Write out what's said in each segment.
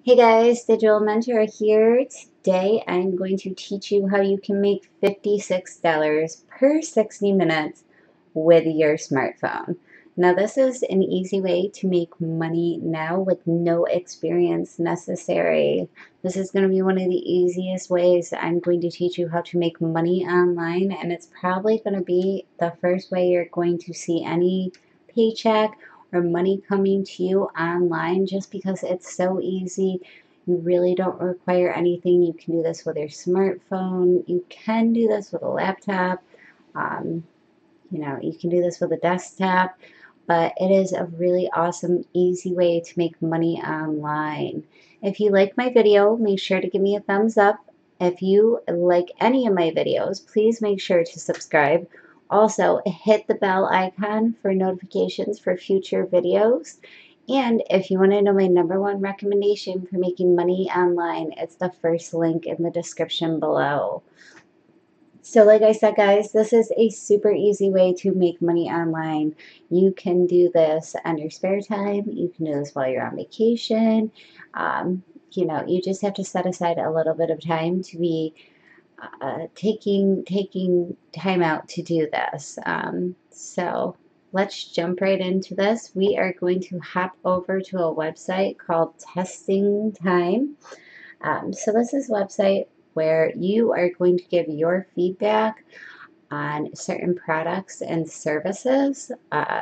Hey guys, Digital Mentor here. Today I'm going to teach you how you can make $56 per 60 minutes with your smartphone. Now this is an easy way to make money now with no experience necessary. This is going to be one of the easiest ways I'm going to teach you how to make money online, and it's probably going to be the first way you're going to see any paycheck or money coming to you online, just because it's so easy. You really don't require anything. You can do this with your smartphone. You can do this with a laptop. Um, you can do this with a desktop, but it is a really awesome, easy way to make money online. If you like my video, make sure to give me a thumbs up. If you like any of my videos, please make sure to subscribe. Also, hit the bell icon for notifications for future videos. And if you want to know my #1 recommendation for making money online, it's the first link in the description below. So like I said, guys, this is a super easy way to make money online. You can do this on your spare time. You can do this while you're on vacation. You just have to set aside a little bit of time to be taking time out to do this. So let's jump right into this. We are going to hop over to a website called Testing Time. So this is a website where you are going to give your feedback on certain products and services.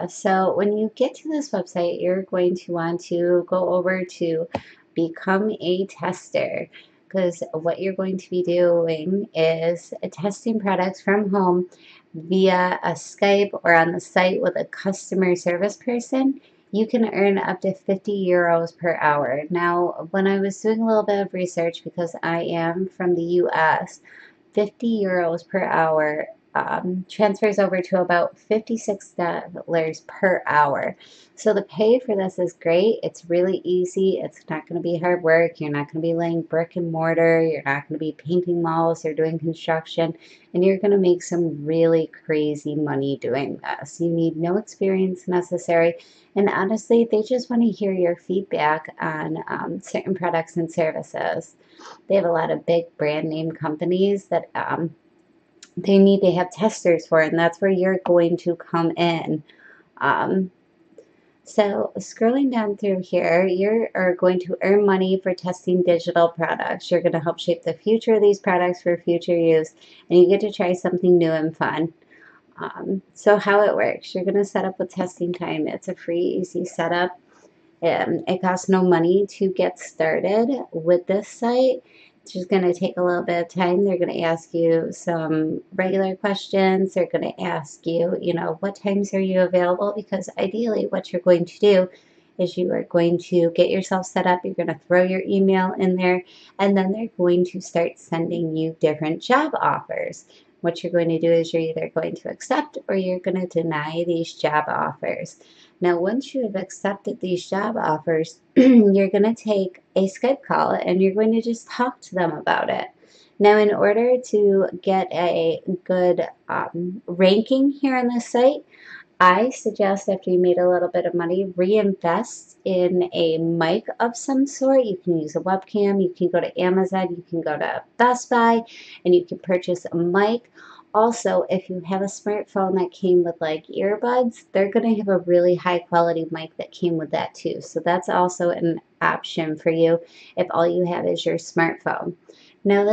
So when you get to this website, you're going to want to go over to Become a Tester, because what you're going to be doing is testing products from home via a Skype or on the site with a customer service person. You can earn up to 50 euros per hour. Now, when I was doing a little bit of research, because I am from the US, 50 euros per hour transfers over to about $56 per hour. So the pay for this is great. It's really easy. It's not going to be hard work. You're not going to be laying brick and mortar. You're not going to be painting walls or doing construction. And you're going to make some really crazy money doing this. You need no experience necessary. And honestly, they just want to hear your feedback on certain products and services. They have a lot of big brand name companies that they need to have testers for, and that's where you're going to come in. Um, so scrolling down through here, you are going to earn money for testing digital products. You're going to help shape the future of these products for future use, and you get to try something new and fun. So how it works, you're going to set up with Testing Time. It's a free, easy setup. It costs no money to get started with this site. It's just going to take a little bit of time. They're going to ask you some regular questions. They're going to ask you, what times are you available? Because ideally what you're going to do is you are going to get yourself set up. You're going to throw your email in there, and then they're going to start sending you different job offers. What you're going to do is you're either going to accept or you're going to deny these job offers. Now, once you have accepted these job offers, you're going to take a Skype call and you're going to just talk to them about it. Now, in order to get a good ranking here on this site, I suggest after you made a little bit of money, reinvest in a mic of some sort. You can use a webcam, you can go to Amazon, you can go to Best Buy, and you can purchase a mic. Also, if you have a smartphone that came with like earbuds, they're going to have a really high quality mic that came with that too. So that's also an option for you if all you have is your smartphone. Now,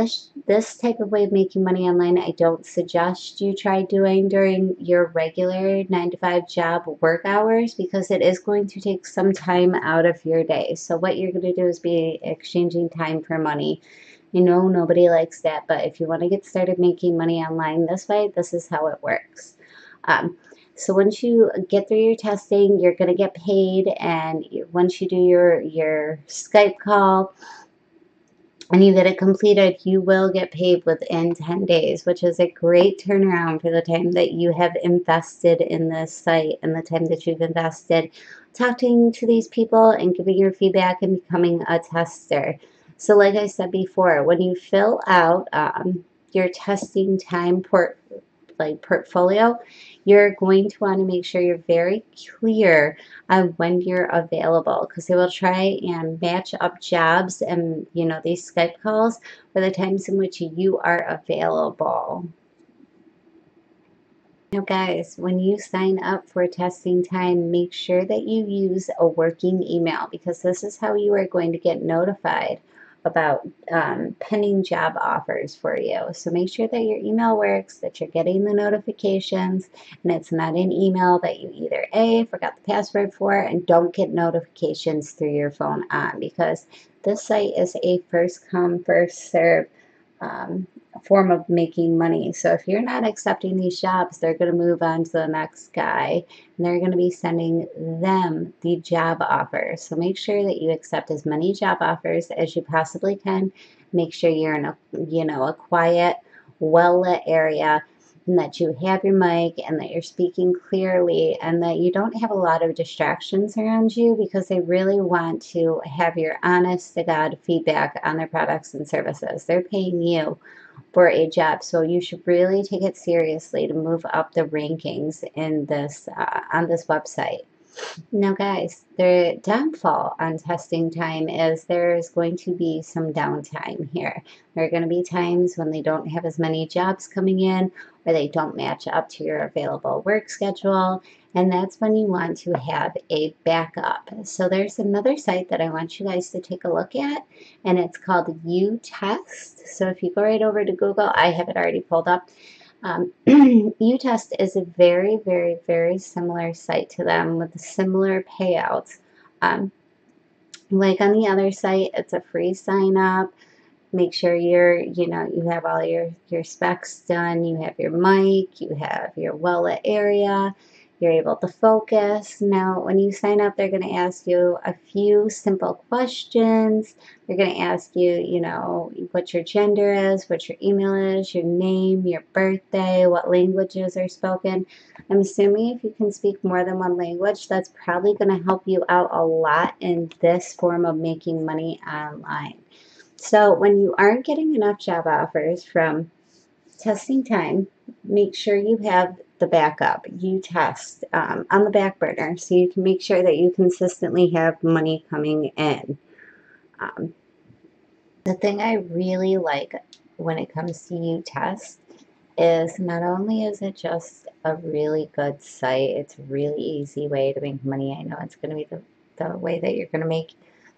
this type of way of making money online, I don't suggest you try doing during your regular 9 to 5 job work hours, because it is going to take some time out of your day. So what you're going to do is be exchanging time for money. Nobody likes that, but if you want to get started making money online this way, this is how it works. So once you get through your testing, you're going to get paid, and once you do your Skype call, and you get it completed, you will get paid within 10 days, which is a great turnaround for the time that you have invested in this site and the time that you've invested talking to these people and giving your feedback and becoming a tester. So like I said before, when you fill out your testing time like portfolio, you're going to want to make sure you're very clear on when you're available, because they will try and match up jobs and, you know, these Skype calls for the times in which you are available. Now, guys, when you sign up for testing time, make sure that you use a working email, because this is how you are going to get notified about pending job offers for you. So make sure that your email works, that you're getting the notifications, and it's not an email that you either A, forgot the password for, and don't get notifications through your phone on, because this site is a first come, first serve form of making money. So if you're not accepting these jobs, they're going to move on to the next guy, and they're going to be sending them the job offers. So make sure that you accept as many job offers as you possibly can. Make sure you're in a, you know, a quiet, well-lit area, and that you have your mic, and that you're speaking clearly, and that you don't have a lot of distractions around you, because they really want to have your honest to God feedback on their products and services. They're paying you for a job, so you should really take it seriously to move up the rankings in this on this website. Now, guys, the downfall on testing time is there's going to be some downtime here. There are going to be times when they don't have as many jobs coming in, or they don't match up to your available work schedule, and that's when you want to have a backup. So there's another site that I want you guys to take a look at, and it's called YouTest. So if you go right over to Google, I have it already pulled up. YouTest is a very, very, very similar site to them with similar payouts. Like on the other site, it's a free sign up. Make sure you're, you know, you have all your specs done. You have your mic, you have your well-lit area, you're able to focus. Now, when you sign up, they're going to ask you a few simple questions. They're going to ask you, you know, what your gender is, what your email is, your name, your birthday, what languages are spoken. I'm assuming if you can speak more than one language, that's probably going to help you out a lot in this form of making money online. So when you aren't getting enough job offers from testing time, make sure you have the backup. YouTest on the back burner, so you can make sure that you consistently have money coming in. The thing I really like when it comes to YouTest is not only is it just a really good site, it's a really easy way to make money. I know it's going to be the way that you're going to make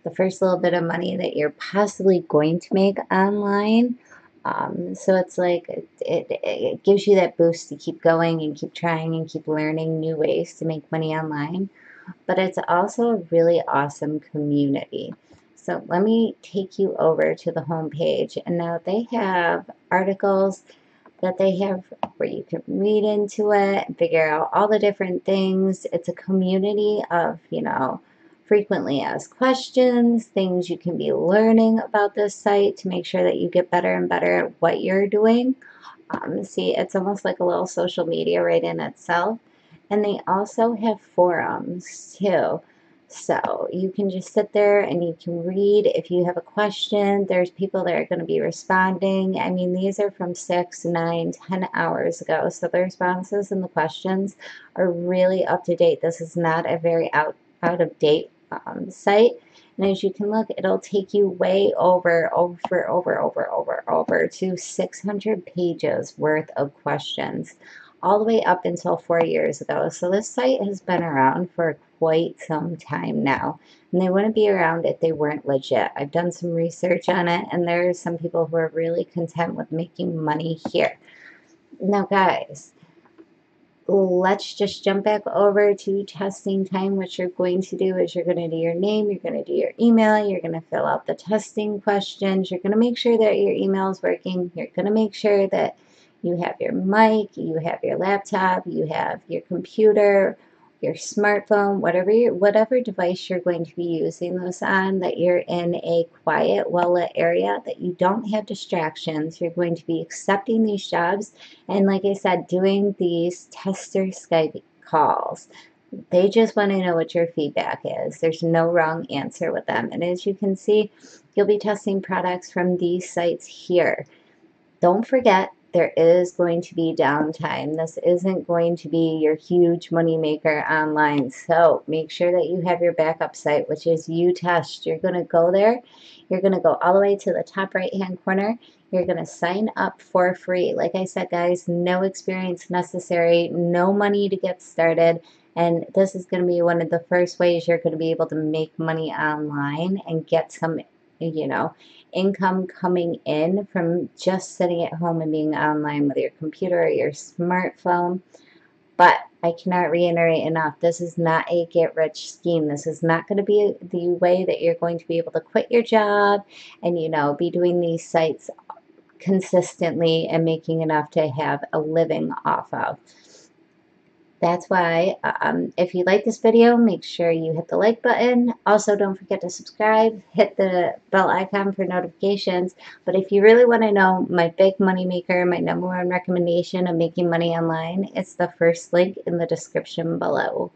the first little bit of money that you're possibly going to make online. So it's like it gives you that boost to keep going and keep trying and keep learning new ways to make money online. But it's also a really awesome community. So let me take you over to the home page, and now they have articles that they have where you can read into it and figure out all the different things. It's a community of, you know, frequently asked questions, things you can be learning about this site to make sure that you get better and better at what you're doing. See, it's almost like a little social media right in itself. And they also have forums too. So you can just sit there and you can read. If you have a question, there's people that are going to be responding. I mean, these are from 6, 9, 10 hours ago. So the responses and the questions are really up to date. This is not a very out of date site. And as you can look, it'll take you way over to 600 pages worth of questions, all the way up until 4 years ago. So this site has been around for quite some time now, and they wouldn't be around if they weren't legit. I've done some research on it, and there are some people who are really content with making money here. Now, guys, let's just jump back over to testing time. What you're going to do is you're going to do your name, you're going to do your email, you're going to fill out the testing questions, you're going to make sure that your email is working, you're going to make sure that you have your mic, you have your laptop, you have your computer, your smartphone, whatever device you're going to be using this on, that you're in a quiet, well-lit area, that you don't have distractions. You're going to be accepting these jobs, and like I said, doing these tester Skype calls. They just want to know what your feedback is. There's no wrong answer with them. And as you can see, you'll be testing products from these sites here. Don't forget there is going to be downtime. This isn't going to be your huge money maker online. So make sure that you have your backup site, which is YouTest. You're going to go there. You're going to go all the way to the top right-hand corner. You're going to sign up for free. Like I said, guys, no experience necessary, no money to get started. And this is going to be one of the first ways you're going to be able to make money online and get some, income coming in from just sitting at home and being online with your computer or your smartphone. But I cannot reiterate enough, this is not a get-rich scheme. This is not going to be the way that you're going to be able to quit your job and, be doing these sites consistently and making enough to have a living off of. That's why, if you like this video, make sure you hit the like button. Also, don't forget to subscribe, hit the bell icon for notifications. But if you really want to know my big money maker, my #1 recommendation of making money online, it's the first link in the description below.